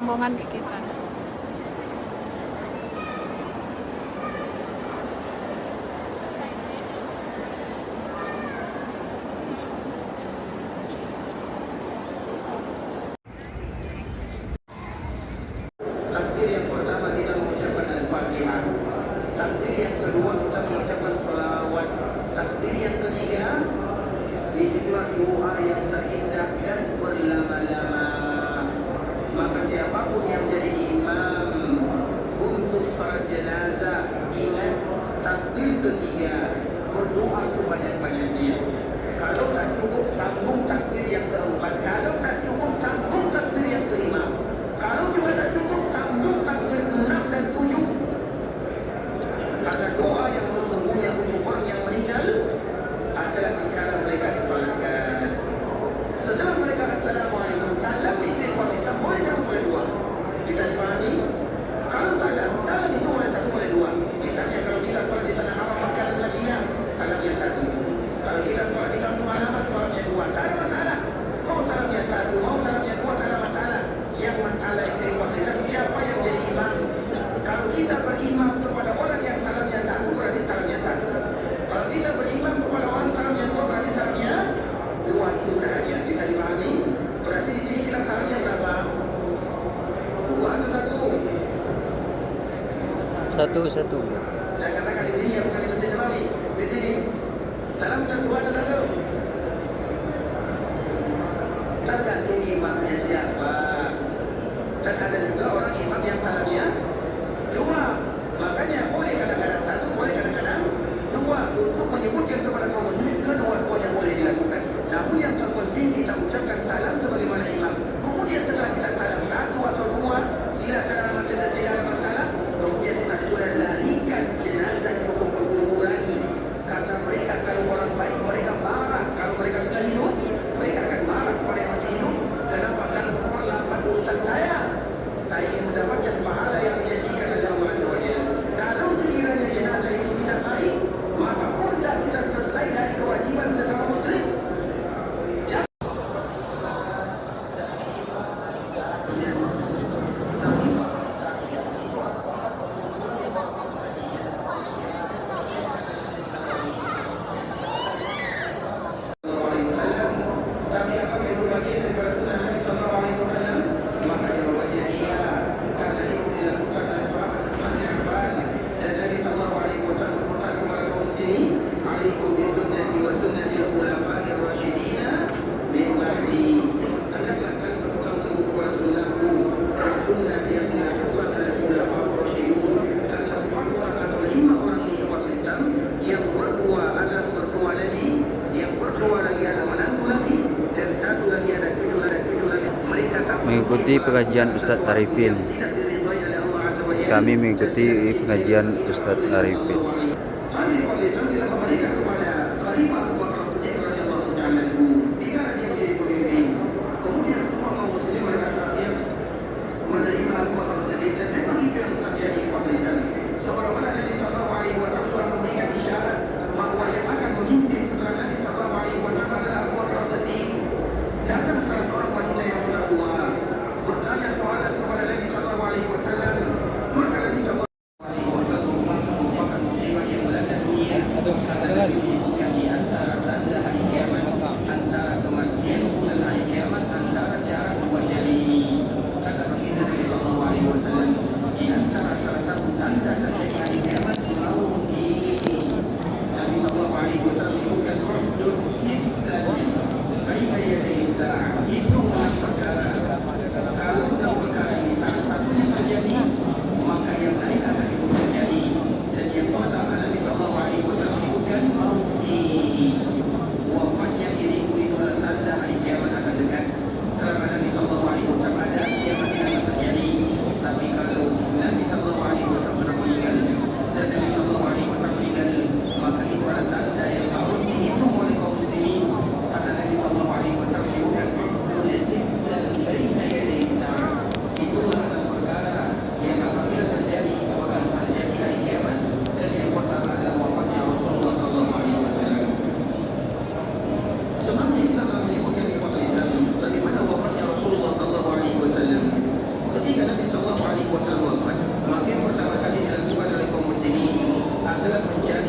rombongan di kita. Takbir yang pertama kita mengucapkan Al-Fatihah. Takbir yang kedua kita mengucapkan salawat. Takbir yang ketiga disitulah doa yang terindah dan berlama-lama. Maka siapapun yang jadi imam untuk salat jenazah, ingat takbir ketiga, berdoa sebanyak-banyaknya. Kalau tak cukup, sambung takbir yang keempat. Kalau tak cukup, sambung takbir yang kelima. Kalau juga tak cukup, sambung takbir 6 dan 7. Karena doa yang sesungguhnya untuk orang yang meninggal adalah dikala mereka disalatkan. Setelah mereka Assalamualaikum, salam itu ikhwan Islam boleh satu boleh dua. Bisa dipahami? Kalau salam itu boleh satu boleh dua. Misalnya kalau kita salat di tanah haram Makkah dan Madinah, salamnya satu. Kalau kita salat di kampung halaman, salamnya dua. Tak ada masalah. Mau salamnya satu, mau salamnya dua, tak ada masalah. Yang masalah itu ikhwan Islam siapa yang jadi imam. Kalau kita berimam kepada orang yang salamnya satu, berarti salamnya satu. Kalau kita berimam kepada orang salamnya dua, berarti salamnya dua. Itu sahaja. Bisa dipahami? Berarti di sini kita salamnya berapa? Dua atau satu? Satu. Saya katakan di sini ya, bukan di mesin Nabawi. Di sini salam satu atau satu? Tergantung imamnya siapa. Dan ada juga orang imam yang salamnya dua. Makanya boleh kadang-kadang satu, boleh kadang-kadang dua. Untuk menyebutkan kepada kaum muslimin kedua-duanya boleh dilakukan. Namun yang terpenting kita ucapkan salam sebagaimana imam. Kemudian setelah kita salam satu atau dua, silakan amat tidak ada masalah. Kemudian satu dan larikan jenazah untuk penguburan. Karena mereka kalau orang baik mereka marah. Kalau mereka bisa hidup, mereka akan marah kepada yang masih hidup. Kenapa? Karena memperlambat urusan saya. Saya ingin mendapatkan pahala yang dijanjikan oleh Allah SWT. Kalau sekiranya jenazah itu tidak baik, maka pundak kita selesai dari kewajiban sesama muslim. Tapi apakah itu bagian daripada sunnah Nabi Sallallahu Alaihi Wasallam? Maka jawabannya iya, karena itu dilakukan oleh sahabat Utsman bin Affan dan Nabi Sallallahu Alaihi Wasallam pesan kepada kaum muslimin, "Alaikum bisunnati wa sunnatil khulafa'ir rasyidin min ba'di." Hendaklah kalian berpegang teguh kepada sunnahku dan sunnah yang dilakukan oleh khulafa'ur rasyidun. Dan 4 orang atau 5 orang ini umat Islam yang berdua adalah berdua Nabi, yang berdua lagi adalah menantu Nabi, dan satu lagi ada cucu lagi. Mereka Mengikuti pengajian Ustadz Arifin. Kami mengikuti pengajian Ustadz Arifin. Kami Islam kita memberikan kepada Khalifah Abu Bakar Siddiq radhiyallahu ta'ala anhu dikala dia menjadi pemimpin. Kemudian semua kaum muslim mereka sudah siap menerima Abu Bakar Siddiq, dan memang itu yang terjadi pada Islam. Seolah-olah Nabi Sallallahu Alaihi Wasallam sudah memberikan isyarat bahwa yang akan memimpin setelah Nabi Sallallahu Alaihi Wasallam adalah Abu Bakar Siddiq. Datang salah seorang wanita yang sudah tua bertanya soalan kepada Nabi Sallallahu Alaihi Wasallam. Maka Nabi Sallallahu Alaihi Wasallam merupakan musibah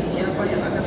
siapa yang akan